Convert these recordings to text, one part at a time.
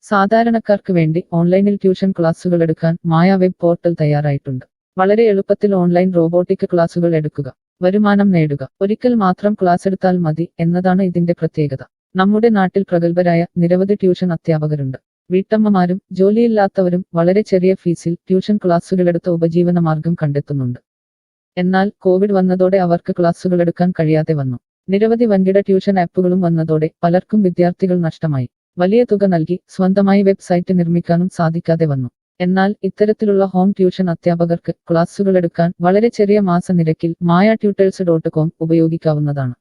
സാധാരണക്കാർക്ക് വേണ്ടി ഓൺലൈനിൽ ട്യൂഷൻ ക്ലാസുകൾ എടുക്കാൻ മായ വെബ് പോർട്ടൽ തയ്യാറായിട്ടുണ്ട്. വളരെ എളുപ്പത്തിൽ ഓൺലൈൻ റോബോട്ടിക് ക്ലാസുകൾ എടുക്കുക, വരുമാനം നേടുക. ഒരിക്കൽ മാത്രം ക്ലാസ് എടുത്താൽ മതി എന്നതാണ് ഇതിന്റെ പ്രത്യേകത. നമ്മുടെ നാട്ടിൽ പ്രഗത്ഭരായ നിരവധി ട്യൂഷൻ അധ്യാപകരുണ്ട്. വീട്ടമ്മമാരും ജോലിയില്ലാത്തവരും വളരെ ചെറിയ ഫീസിൽ ട്യൂഷൻ ക്ലാസുകളെടുത്ത് ഉപജീവന മാർഗം കണ്ടെത്തുന്നുണ്ട്. എന്നാൽ കോവിഡ് വന്നതോടെ അവർക്ക് ക്ലാസുകൾ എടുക്കാൻ കഴിയാതെ വന്നു. നിരവധി വൻകിട ട്യൂഷൻ ആപ്പുകളും വന്നതോടെ പലർക്കും വിദ്യാർത്ഥികൾ നഷ്ടമായി. വലിയ തുക നൽകി സ്വന്തമായി വെബ്സൈറ്റ് നിർമ്മിക്കാനും സാധിക്കാതെ വന്നു. എന്നാൽ ഇത്തരത്തിലുള്ള ഹോം ട്യൂഷൻ അധ്യാപകർക്ക് ക്ലാസുകൾ എടുക്കാൻ വളരെ ചെറിയ മാസ നിരക്കിൽ mayatutors.com ഉപയോഗിക്കാവുന്നതാണ്.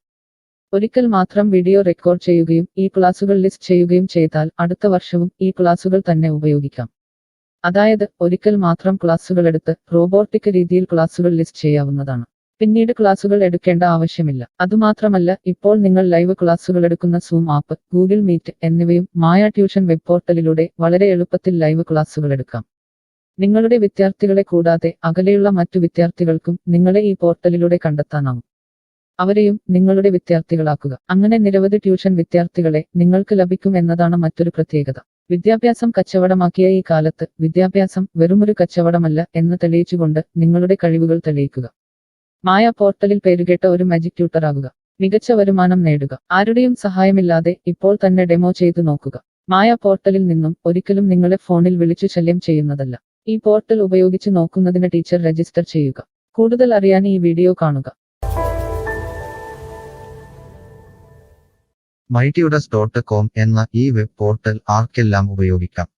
ഒരിക്കൽ മാത്രം വീഡിയോ റെക്കോർഡ് ചെയ്യുകയും ഈ ക്ലാസുകൾ ലിസ്റ്റ് ചെയ്യുകയും ചെയ്താൽ അടുത്ത വർഷവും ഈ ക്ലാസുകൾ തന്നെ ഉപയോഗിക്കാം. അതായത് ഒരിക്കൽ മാത്രം ക്ലാസുകൾ എടുത്ത് റോബോട്ടിക് രീതിയിൽ ക്ലാസുകൾ ലിസ്റ്റ് ചെയ്യാവുന്നതാണ്. പിന്നീട് ക്ലാസുകൾ എടുക്കേണ്ട ആവശ്യമില്ല. അതുമാത്രമല്ല, ഇപ്പോൾ നിങ്ങൾ ലൈവ് ക്ലാസുകൾ എടുക്കുന്ന സൂം ആപ്പ്, ഗൂഗിൾ മീറ്റ് എന്നിവയും മായ ട്യൂഷൻ വെബ് പോർട്ടലിലൂടെ വളരെ എളുപ്പത്തിൽ ലൈവ് ക്ലാസുകൾ എടുക്കാം. നിങ്ങളുടെ വിദ്യാർത്ഥികളെ കൂടാതെ അകലെയുള്ള മറ്റു വിദ്യാർത്ഥികൾക്കും നിങ്ങളെ ഈ പോർട്ടലിലൂടെ കണ്ടെത്താനാവും. അവരെയും നിങ്ങളുടെ വിദ്യാർത്ഥികളാക്കുക. അങ്ങനെ നിരവധി ട്യൂഷൻ വിദ്യാർത്ഥികളെ നിങ്ങൾക്ക് ലഭിക്കും എന്നതാണ് മറ്റൊരു പ്രത്യേകത. വിദ്യാഭ്യാസം കച്ചവടമാക്കിയ ഈ കാലത്ത് വിദ്യാഭ്യാസം വെറുമൊരു കച്ചവടമല്ല എന്ന് തെളിയിച്ചുകൊണ്ട് നിങ്ങളുടെ കഴിവുകൾ തെളിയിക്കുക. മായ പോർട്ടലിൽ പേരുകേട്ട ഒരു മാജിക് ട്യൂട്ടർ ആകുക. മികച്ച വരുമാനം നേടുക. ആരുടെയും സഹായമില്ലാതെ ഇപ്പോൾ തന്നെ ഡെമോ ചെയ്തു നോക്കുക. മായ പോർട്ടലിൽ നിന്നും ഒരിക്കലും നിങ്ങളെ ഫോണിൽ വിളിച്ചു ശല്യം ചെയ്യുന്നതല്ല. ഈ പോർട്ടൽ ഉപയോഗിച്ച് നോക്കുന്നതിന് ടീച്ചർ രജിസ്റ്റർ ചെയ്യുക. കൂടുതൽ അറിയാൻ ഈ വീഡിയോ കാണുക. mytutors.com എന്ന ഈ വെബ് പോർട്ടൽ ആർക്കെല്ലാം ഉപയോഗിക്കാം?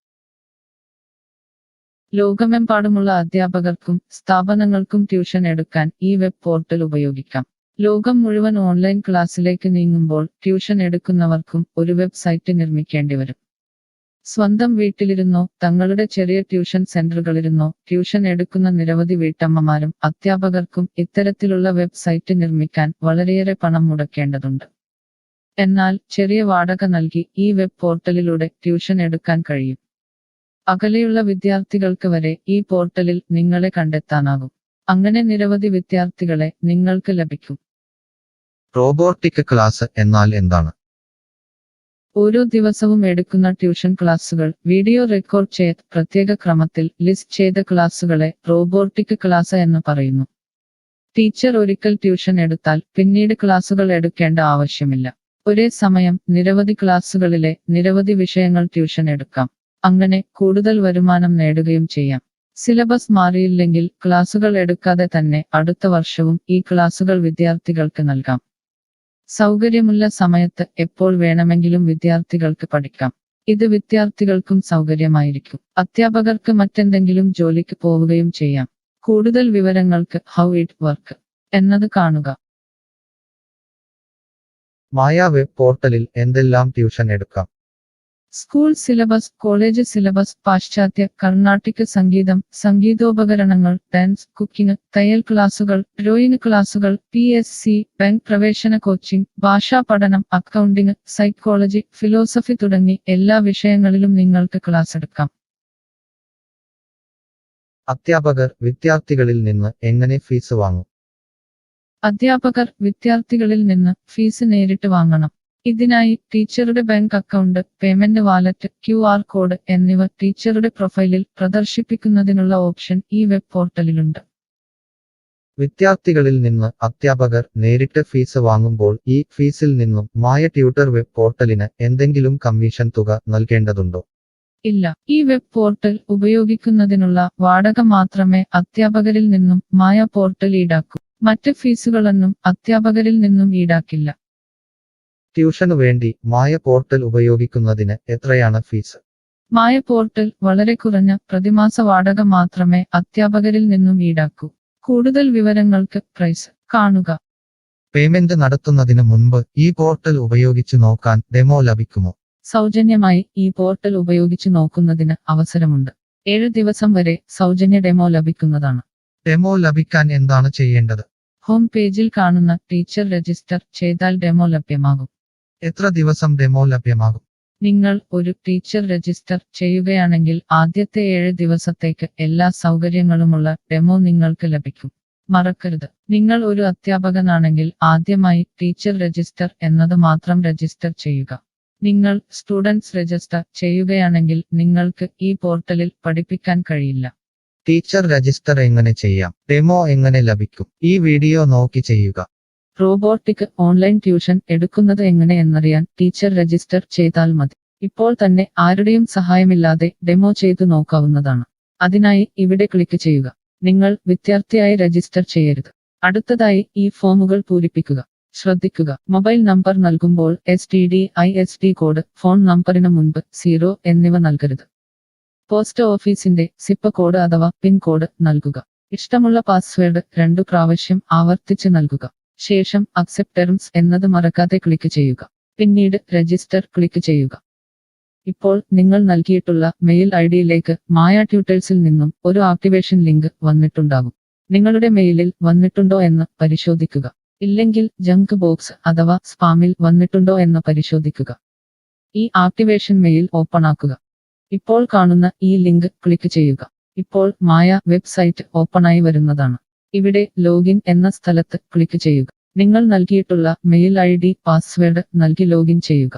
ലോകമെമ്പാടുമുള്ള അധ്യാപകർക്കും സ്ഥാപനങ്ങൾക്കും ട്യൂഷൻ എടുക്കാൻ ഈ വെബ് പോർട്ടൽ ഉപയോഗിക്കാം. ലോകം മുഴുവൻ ഓൺലൈൻ ക്ലാസ്സിലേക്ക് നീങ്ങുമ്പോൾ ട്യൂഷൻ എടുക്കുന്നവർക്കും ഒരു വെബ്സൈറ്റ് നിർമ്മിക്കേണ്ടി വരും. സ്വന്തം വീട്ടിലിരുന്നോ തങ്ങളുടെ ചെറിയ ട്യൂഷൻ സെന്ററുകളിലിരുന്നോ ട്യൂഷൻ എടുക്കുന്ന നിരവധി വീട്ടമ്മമാരും അധ്യാപകർക്കും ഇത്തരത്തിലുള്ള വെബ്സൈറ്റ് നിർമ്മിക്കാൻ വളരെയേറെ പണം മുടക്കേണ്ടതുണ്ട്. എന്നാൽ ചെറിയ വാടക നൽകി ഈ വെബ് പോർട്ടലിലൂടെ ട്യൂഷൻ എടുക്കാൻ കഴിയും. അകലെയുള്ള വിദ്യാർത്ഥികൾക്ക് വരെ ഈ പോർട്ടലിൽ നിങ്ങളെ കണ്ടെത്താനാകും. അങ്ങനെ നിരവധി വിദ്യാർത്ഥികളെ നിങ്ങൾക്ക് ലഭിക്കും. റോബോട്ടിക് ക്ലാസ് എന്നാൽ എന്താണ്? ഓരോ ദിവസവും എടുക്കുന്ന ട്യൂഷൻ ക്ലാസുകൾ വീഡിയോ റെക്കോർഡ് ചെയ്ത് പ്രത്യേക ക്രമത്തിൽ ലിസ്റ്റ് ചെയ്ത ക്ലാസുകളെ റോബോട്ടിക് ക്ലാസ് എന്ന് പറയുന്നു. ടീച്ചർ ഒരിക്കൽ ട്യൂഷൻ എടുത്താൽ പിന്നീട് ക്ലാസുകൾ എടുക്കേണ്ട ആവശ്യമില്ല. ഒരേ സമയം നിരവധി ക്ലാസുകളിലെ നിരവധി വിഷയങ്ങൾ ട്യൂഷൻ എടുക്കാം. അങ്ങനെ കൂടുതൽ വരുമാനം നേടുകയും ചെയ്യാം. സിലബസ് മാറിയില്ലെങ്കിൽ ക്ലാസുകൾ എടുക്കാതെ തന്നെ അടുത്ത വർഷവും ഈ ക്ലാസുകൾ വിദ്യാർത്ഥികൾക്ക് നൽകാം. സൗകര്യമുള്ള സമയത്ത് എപ്പോൾ വേണമെങ്കിലും വിദ്യാർത്ഥികൾക്ക് പഠിക്കാം. ഇത് വിദ്യാർത്ഥികൾക്കും സൗകര്യമായിരിക്കും. അധ്യാപകർക്ക് മറ്റെന്തെങ്കിലും ജോലിക്ക് പോവുകയും ചെയ്യാം. കൂടുതൽ വിവരങ്ങൾക്ക് ഹൗ ഇറ്റ് വർക്ക് എന്നത് കാണുക. മായ വെബ് പോർട്ടലിൽ എന്തെല്ലാം ട്യൂഷൻ എടുക്കാം? സ്കൂൾ സിലബസ്, കോളേജ് സിലബസ്, പാശ്ചാത്യ, കർണാട്ടിക് സംഗീതം, സംഗീതോപകരണങ്ങൾ, ഡാൻസ്, കുക്കിംഗ്, തയ്യൽ ക്ലാസുകൾ, ഡ്രോയിങ് ക്ലാസുകൾ, PSC, ബാങ്ക് പ്രവേശന കോച്ചിംഗ്, ഭാഷാ പഠനം, അക്കൗണ്ടിംഗ്, സൈക്കോളജി, ഫിലോസഫി തുടങ്ങി എല്ലാ വിഷയങ്ങളിലും നിങ്ങൾക്ക് ക്ലാസ് എടുക്കാം. അധ്യാപകർ വിദ്യാർത്ഥികളിൽ നിന്ന് എങ്ങനെ ഫീസ് വാങ്ങും? അധ്യാപകർ വിദ്യാർത്ഥികളിൽ നിന്ന് ഫീസ് നേരിട്ട് വാങ്ങണം. ഇതിനായി ടീച്ചറുടെ bank account, payment wallet, QR code എന്നിവ ടീച്ചറുടെ പ്രൊഫൈലിൽ പ്രദർശിപ്പിക്കുന്നതിനുള്ള ഓപ്ഷൻ ഈ വെബ് പോർട്ടലിലുണ്ട്. വിദ്യാർത്ഥികളിൽ നിന്ന് അധ്യാപകർ നേരിട്ട് ഫീസ് വാങ്ങുമ്പോൾ ഈ ഫീസിൽ നിന്നും മായ ട്യൂട്ടർ വെബ് പോർട്ടലിന് എന്തെങ്കിലും കമ്മീഷൻ തുക നൽകേണ്ടതുണ്ടോ? ഇല്ല. ഈ വെബ് പോർട്ടൽ ഉപയോഗിക്കുന്നതിനുള്ള വാടക മാത്രമേ അധ്യാപകരിൽ നിന്നും മായ പോർട്ടൽ ഈടാക്കൂ. മറ്റ് ഫീസുകളൊന്നും അധ്യാപകരിൽ നിന്നും ഈടാക്കില്ല. ട്യൂഷനു വേണ്ടി മായ പോർട്ടൽ ഉപയോഗിക്കുന്നതിന് എത്രയാണ് ഫീസ്? മായ പോർട്ടൽ വളരെ കുറഞ്ഞ പ്രതിമാസ വാടക മാത്രമേ അധ്യാപകരിൽ നിന്നും ഈടാക്കൂ. കൂടുതൽ വിവരങ്ങൾക്ക് പ്രൈസ് കാണുക. പേയ്മെന്റ് നടത്തുന്നതിന് മുൻപ് ഈ പോർട്ടൽ ഉപയോഗിച്ചു നോക്കാൻ ഡെമോ ലഭിക്കുമോ? സൗജന്യമായി ഈ പോർട്ടൽ ഉപയോഗിച്ചു നോക്കുന്നതിന് അവസരമുണ്ട്. 7 ദിവസം വരെ സൗജന്യ ഡെമോ ലഭിക്കുന്നതാണ്. ഡെമോ ലഭിക്കാൻ എന്താണ് ചെയ്യേണ്ടത്? ഹോം പേജിൽ കാണുന്ന ടീച്ചർ രജിസ്റ്റർ ചെയ്താൽ ഡെമോ ലഭ്യമാകും. എത്ര ദിവസം ഡെമോ ലഭ്യമാകും? നിങ്ങൾ ഒരു ടീച്ചർ രജിസ്റ്റർ ചെയ്യുകയാണെങ്കിൽ ആദ്യത്തെ 7 ദിവസത്തേക്ക് എല്ലാ സൗകര്യങ്ങളുമുള്ള ഡെമോ നിങ്ങൾക്ക് ലഭിക്കും. മറക്കരുത്, നിങ്ങൾ ഒരു അധ്യാപകനാണെങ്കിൽ ആദ്യമായി ടീച്ചർ രജിസ്റ്റർ എന്നത് മാത്രം രജിസ്റ്റർ ചെയ്യുക. നിങ്ങൾ സ്റ്റുഡൻസ് രജിസ്റ്റർ ചെയ്യുകയാണെങ്കിൽ നിങ്ങൾക്ക് ഈ പോർട്ടലിൽ പഠിപ്പിക്കാൻ കഴിയില്ല. ടീച്ചർ രജിസ്റ്റർ എങ്ങനെ ചെയ്യാം? ഡെമോ എങ്ങനെ ലഭിക്കും? ഈ വീഡിയോ നോക്കി ചെയ്യുക. റോബോട്ടിക് ഓൺലൈൻ ട്യൂഷൻ എടുക്കുന്നത് എങ്ങനെ എന്നറിയാൻ ടീച്ചർ രജിസ്റ്റർ ചെയ്താൽ മതി. ഇപ്പോൾ തന്നെ ആരുടെയും സഹായമില്ലാതെ ഡെമോ ചെയ്തു നോക്കാവുന്നതാണ്. അതിനായി ഇവിടെ ക്ലിക്ക് ചെയ്യുക. നിങ്ങൾ വിദ്യാർത്ഥിയായി രജിസ്റ്റർ ചെയ്യരുത്. അടുത്തതായി ഈ ഫോമുകൾ പൂരിപ്പിക്കുക. ശ്രദ്ധിക്കുക, മൊബൈൽ നമ്പർ നൽകുമ്പോൾ STD/ISD കോഡ്, ഫോൺ നമ്പറിന് മുൻപ് 0 എന്നിവ നൽകരുത്. പോസ്റ്റ് ഓഫീസിന്റെ സിപ്പ് കോഡ് അഥവാ പിൻ കോഡ് നൽകുക. ഇഷ്ടമുള്ള പാസ്വേഡ് 2 പ്രാവശ്യം ആവർത്തിച്ച് നൽകുക. ശേഷം അക്സെപ്റ്റ് ടെർംസ് എന്നത് മറക്കാതെ ക്ലിക്ക് ചെയ്യുക. പിന്നീട് രജിസ്റ്റർ ക്ലിക്ക് ചെയ്യുക. ഇപ്പോൾ നിങ്ങൾ നൽകിയിട്ടുള്ള മെയിൽ ഐഡിയിലേക്ക് മായ ട്യൂട്ടേഴ്സിൽ നിന്നും ഒരു ആക്ടിവേഷൻ ലിങ്ക് വന്നിട്ടുണ്ടാകും. നിങ്ങളുടെ മെയിലിൽ വന്നിട്ടുണ്ടോ എന്ന് പരിശോധിക്കുക. ഇല്ലെങ്കിൽ ജങ്ക് ബോക്സ് അഥവാ സ്പാമിൽ വന്നിട്ടുണ്ടോ എന്ന് പരിശോധിക്കുക. ഈ ആക്ടിവേഷൻ മെയിൽ ഓപ്പൺ ആക്കുക. ഇപ്പോൾ കാണുന്ന ഈ ലിങ്ക് ക്ലിക്ക് ചെയ്യുക. ഇപ്പോൾ മായ വെബ്സൈറ്റ് ഓപ്പണായി വരുന്നതാണ്. ഇവിടെ ലോഗിൻ എന്ന സ്ഥലത്ത് ക്ലിക്ക് ചെയ്യുക. നിങ്ങൾ നൽകിയിട്ടുള്ള മെയിൽ ID, പാസ്വേഡ് നൽകി ലോഗിൻ ചെയ്യുക.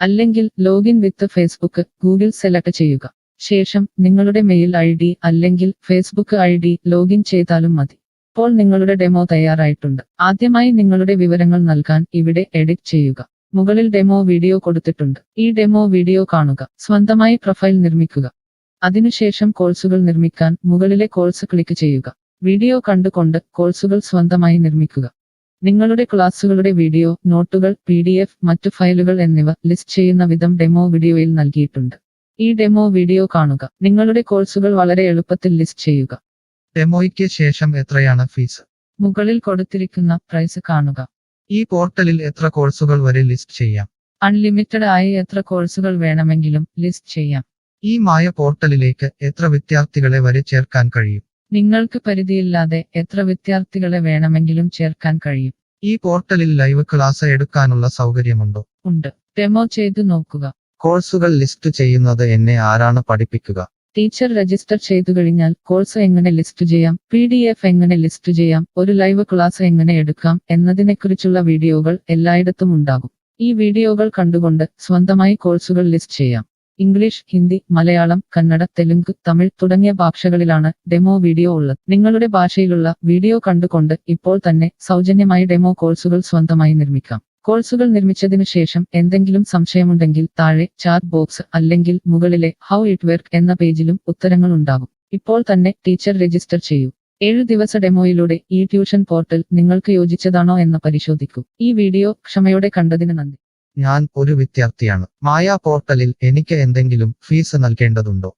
അല്ലെങ്കിൽ ലോഗിൻ വിത്ത് ഫേസ്ബുക്ക്, ഗൂഗിൾ സെലക്ട് ചെയ്യുക. ശേഷം നിങ്ങളുടെ മെയിൽ ID അല്ലെങ്കിൽ ഫേസ്ബുക്ക് ID ലോഗിൻ ചെയ്താലും മതി. ഇപ്പോൾ നിങ്ങളുടെ ഡെമോ തയ്യാറായിട്ടുണ്ട്. ആദ്യമായി നിങ്ങളുടെ വിവരങ്ങൾ നൽകാൻ ഇവിടെ എഡിറ്റ് ചെയ്യുക. മുകളിൽ ഡെമോ വീഡിയോ കൊടുത്തിട്ടുണ്ട്. ഈ ഡെമോ വീഡിയോ കാണുക. സ്വന്തമായി പ്രൊഫൈൽ നിർമ്മിക്കുക. അതിനുശേഷം കോഴ്സുകൾ നിർമ്മിക്കാൻ മുകളിലെ കോഴ്സ് ക്ലിക്ക് ചെയ്യുക. വീഡിയോ കണ്ടുകൊണ്ട് കോഴ്സുകൾ സ്വന്തമായി നിർമ്മിക്കുക. നിങ്ങളുടെ ക്ലാസുകളുടെ വീഡിയോ, നോട്ടുകൾ, PDF, മറ്റു ഫയലുകൾ എന്നിവ ലിസ്റ്റ് ചെയ്യുന്ന വിധം ഡെമോ വീഡിയോയിൽ നൽകിയിട്ടുണ്ട്. ഈ ഡെമോ വീഡിയോ കാണുക. നിങ്ങളുടെ കോഴ്സുകൾ വളരെ എളുപ്പത്തിൽ ലിസ്റ്റ് ചെയ്യുക. ഡെമോയ്ക്ക് ശേഷം എത്രയാണ് ഫീസ്? മുകളിൽ കൊടുത്തിരിക്കുന്ന പ്രൈസ് കാണുക. ഈ പോർട്ടലിൽ എത്ര കോഴ്സുകൾ വരെ ലിസ്റ്റ് ചെയ്യാം? അൺലിമിറ്റഡ് ആയി എത്ര കോഴ്സുകൾ വേണമെങ്കിലും ലിസ്റ്റ് ചെയ്യാം. ഈ മായ പോർട്ടലിലേക്ക് എത്ര വിദ്യാർത്ഥികളെ വരെ ചേർക്കാൻ കഴിയും? നിങ്ങൾക്ക് പരിധിയില്ലാതെ എത്ര വിദ്യാർത്ഥികളെ വേണമെങ്കിലും ചേർക്കാൻ കഴിയും. ഈ പോർട്ടലിൽ ലൈവ് ക്ലാസ് എടുക്കാനുള്ള സൗകര്യമുണ്ടോ? ഉണ്ട്. ഡെമോ ചെയ്തു നോക്കുക. കോഴ്സുകൾ ലിസ്റ്റ് ചെയ്യുന്നത് എന്നെ ആരാണ് പഠിപ്പിക്കുക? ടീച്ചർ രജിസ്റ്റർ ചെയ്തു കഴിഞ്ഞാൽ കോഴ്സ് എങ്ങനെ ലിസ്റ്റ് ചെയ്യാം, PDF എങ്ങനെ ലിസ്റ്റ് ചെയ്യാം, ഒരു ലൈവ് ക്ലാസ് എങ്ങനെ എടുക്കാം എന്നതിനെക്കുറിച്ചുള്ള വീഡിയോകൾ എല്ലായിടത്തും ഉണ്ടാകും. ഈ വീഡിയോകൾ കണ്ടുകൊണ്ട് സ്വന്തമായി കോഴ്സുകൾ ലിസ്റ്റ് ചെയ്യാം. ഇംഗ്ലീഷ്, ഹിന്ദി, മലയാളം, കന്നഡ, തെലുങ്ക്, തമിഴ് തുടങ്ങിയ ഭാഷകളിലാണ് ഡെമോ വീഡിയോ ഉള്ളത്. നിങ്ങളുടെ ഭാഷയിലുള്ള വീഡിയോ കണ്ടുകൊണ്ട് ഇപ്പോൾ തന്നെ സൗജന്യമായി ഡെമോ കോഴ്സുകൾ സ്വന്തമായി നിർമ്മിക്കാം. കോഴ്സുകൾ നിർമ്മിച്ചതിനു ശേഷം എന്തെങ്കിലും സംശയമുണ്ടെങ്കിൽ താഴെ ചാറ്റ് ബോക്സ് അല്ലെങ്കിൽ മുകളിലെ ഹൗ ഇറ്റ് വർക്ക് എന്ന പേജിലും ഉത്തരങ്ങൾ ഉണ്ടാകും. ഇപ്പോൾ തന്നെ ടീച്ചർ രജിസ്റ്റർ ചെയ്യൂ. 7 ദിവസ ഡെമോയിലൂടെ ഈ ട്യൂഷൻ പോർട്ടൽ നിങ്ങൾക്ക് യോജിച്ചതാണോ എന്ന് പരിശോധിക്കൂ. ഈ വീഡിയോ ക്ഷമയോടെ കണ്ടതിന് നന്ദി. ഞാൻ ഒരു വിദ്യാർത്ഥിയാണ്. മായ പോർട്ടലിൽ എനിക്ക് എന്തെങ്കിലും ഫീസ് നൽകേണ്ടതുണ്ടോ?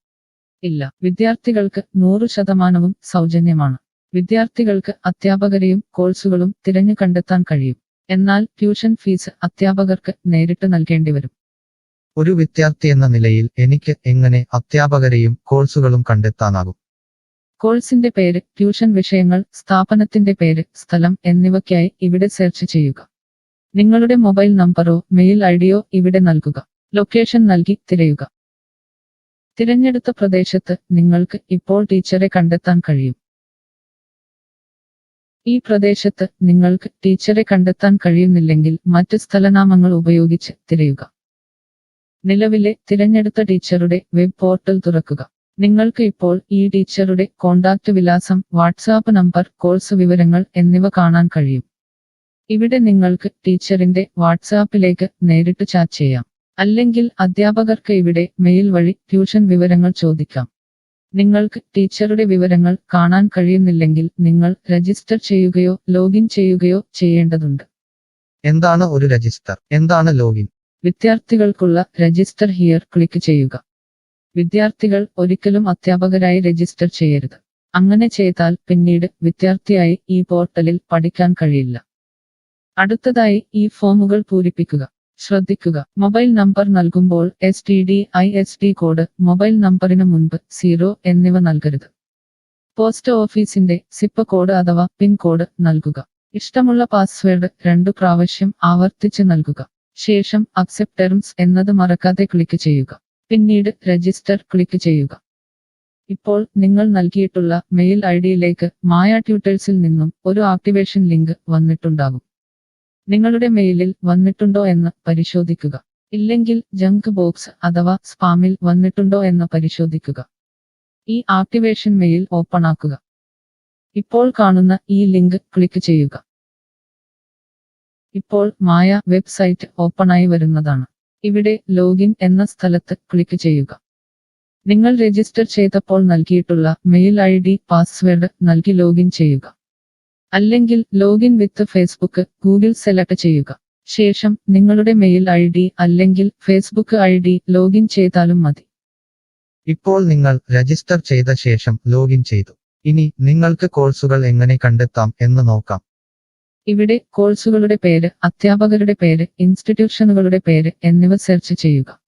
ഇല്ല. വിദ്യാർത്ഥികൾക്ക് 100% സൗജന്യമാണ്. വിദ്യാർത്ഥികൾക്ക് അധ്യാപകരെയും കോഴ്സുകളും തിരഞ്ഞു കണ്ടെത്താൻ കഴിയും. എന്നാൽ ട്യൂഷൻ ഫീസ് അധ്യാപകർക്ക് നേരിട്ട് നൽകേണ്ടി വരും. ഒരു വിദ്യാർത്ഥി എന്ന നിലയിൽ എനിക്ക് എങ്ങനെ അധ്യാപകരെയും കോഴ്സുകളും കണ്ടെത്താനാകും? കോഴ്സിന്റെ പേര്, ട്യൂഷൻ വിഷയങ്ങൾ, സ്ഥാപനത്തിന്റെ പേര്, സ്ഥലം എന്നിവയ്ക്കായി ഇവിടെ സെർച്ച് ചെയ്യുക. നിങ്ങളുടെ മൊബൈൽ നമ്പറോ മെയിൽ ഐഡിയോ ഇവിടെ നൽകുക. ലൊക്കേഷൻ നൽകി തിരയുക. തിരഞ്ഞെടുത്ത പ്രദേശത്ത് നിങ്ങൾക്ക് ഇപ്പോൾ ടീച്ചറെ കണ്ടെത്താൻ കഴിയും. ഈ പ്രദേശത്ത് നിങ്ങൾക്ക് ടീച്ചറെ കണ്ടെത്താൻ കഴിയുന്നില്ലെങ്കിൽ മറ്റ് സ്ഥലനാമങ്ങൾ ഉപയോഗിച്ച് തിരയുക. നിലവിലെ തിരഞ്ഞെടുത്ത ടീച്ചറുടെ വെബ് പോർട്ടൽ തുറക്കുക. നിങ്ങൾക്ക് ഇപ്പോൾ ഈ ടീച്ചറുടെ കോൺടാക്റ്റ് വിലാസം, വാട്സാപ്പ് നമ്പർ, കോഴ്സ് വിവരങ്ങൾ എന്നിവ കാണാൻ കഴിയും. ഇവിടെ നിങ്ങൾക്ക് ടീച്ചറിന്റെ വാട്സാപ്പിലേക്ക് നേരിട്ട് ചാറ്റ് ചെയ്യാം. അല്ലെങ്കിൽ അധ്യാപകർക്ക് ഇവിടെ മെയിൽ വഴി ട്യൂഷൻ വിവരങ്ങൾ ചോദിക്കാം. നിങ്ങൾക്ക് ടീച്ചറുടെ വിവരങ്ങൾ കാണാൻ കഴിയുന്നില്ലെങ്കിൽ നിങ്ങൾ രജിസ്റ്റർ ചെയ്യുകയോ ലോഗിൻ ചെയ്യുകയോ ചെയ്യേണ്ടതുണ്ട്. എന്താണ് ഒരു രജിസ്റ്റർ? എന്താണ് ലോഗിൻ? വിദ്യാർത്ഥികൾക്കുള്ള രജിസ്റ്റർ ഹിയർ ക്ലിക്ക് ചെയ്യുക. വിദ്യാർത്ഥികൾ ഒരിക്കലും അധ്യാപകരായി രജിസ്റ്റർ ചെയ്യരുത്. അങ്ങനെ ചെയ്താൽ പിന്നീട് വിദ്യാർത്ഥിയായി ഈ പോർട്ടലിൽ പഠിക്കാൻ കഴിയില്ല. അടുത്തതായി ഈ ഫോമുകൾ പൂരിപ്പിക്കുക. ശ്രദ്ധിക്കുക, മൊബൈൽ നമ്പർ നൽകുമ്പോൾ STD/ISD കോഡ്, മൊബൈൽ നമ്പറിന് മുൻപ് 0 എന്നിവ നൽകരുത്. പോസ്റ്റ് ഓഫീസിന്റെ സിപ്പ് കോഡ് അഥവാ പിൻ കോഡ് നൽകുക. ഇഷ്ടമുള്ള പാസ്വേഡ് 2 പ്രാവശ്യം ആവർത്തിച്ച് നൽകുക. ശേഷം അക്സെപ്റ്റ് ടെർംസ് എന്നത് മറക്കാതെ ക്ലിക്ക് ചെയ്യുക. പിന്നീട് രജിസ്റ്റർ ക്ലിക്ക് ചെയ്യുക. ഇപ്പോൾ നിങ്ങൾ നൽകിയിട്ടുള്ള മെയിൽ ഐഡിയിലേക്ക് മായ ട്യൂട്ടേഴ്സിൽ നിന്നും ഒരു ആക്ടിവേഷൻ ലിങ്ക് വന്നിട്ടുണ്ടാകും. നിങ്ങളുടെ മെയിലിൽ വന്നിട്ടുണ്ടോ എന്ന് പരിശോധിക്കുക. ഇല്ലെങ്കിൽ ജങ്ക് ബോക്സ് അഥവാ സ്പാമിൽ വന്നിട്ടുണ്ടോ എന്ന് പരിശോധിക്കുക. ഈ ആക്ടിവേഷൻ മെയിൽ ഓപ്പൺ ആക്കുക. ഇപ്പോൾ കാണുന്ന ഈ ലിങ്ക് ക്ലിക്ക് ചെയ്യുക. ഇപ്പോൾ മായ വെബ്സൈറ്റ് ഓപ്പണായി വരുന്നതാണ്. ഇവിടെ ലോഗിൻ എന്ന സ്ഥലത്ത് ക്ലിക്ക് ചെയ്യുക. നിങ്ങൾ രജിസ്റ്റർ ചെയ്തപ്പോൾ നൽകിയിട്ടുള്ള മെയിൽ ID പാസ്വേഡ് നൽകി ലോഗിൻ ചെയ്യുക. അല്ലെങ്കിൽ ലോഗിൻ വിത്ത് ഫേസ്ബുക്ക് ഗൂഗിൾ സെലക്ട് ചെയ്യുക. ശേഷം നിങ്ങളുടെ മെയിൽ ID അല്ലെങ്കിൽ ഫേസ്ബുക്ക് ID ലോഗിൻ ചെയ്താലും മതി. ഇപ്പോൾ നിങ്ങൾ രജിസ്റ്റർ ചെയ്ത ശേഷം ലോഗിൻ ചെയ്തു. ഇനി നിങ്ങൾക്ക് കോഴ്സുകൾ എങ്ങനെ കണ്ടെത്താം എന്ന് നോക്കാം. ഇവിടെ കോഴ്സുകളുടെ പേര്, അധ്യാപകരുടെ പേര്, ഇൻസ്റ്റിറ്റ്യൂഷനുകളുടെ പേര് എന്നിവ സെർച്ച് ചെയ്യുക.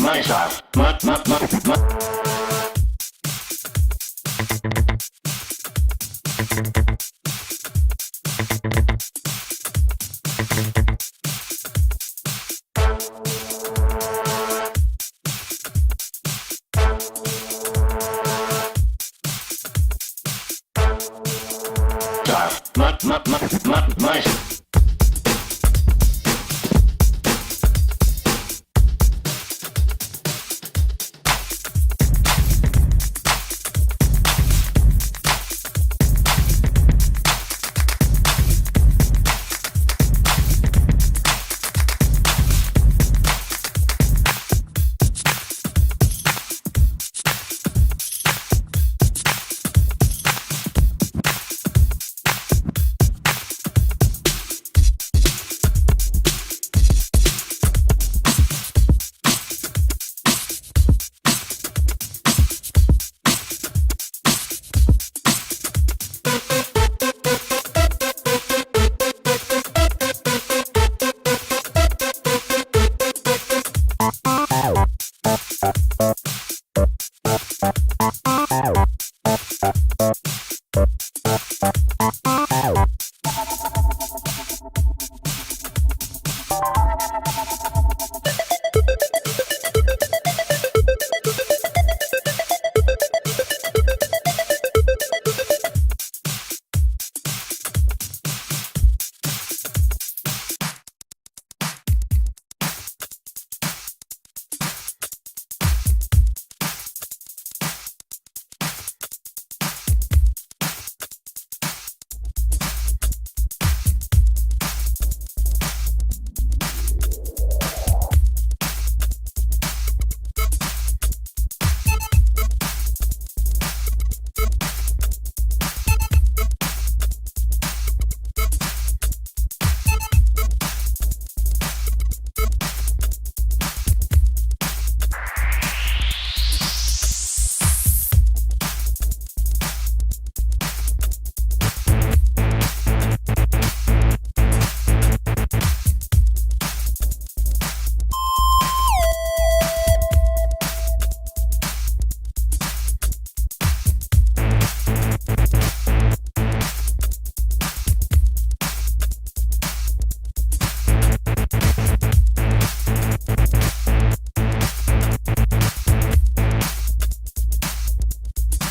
My style. My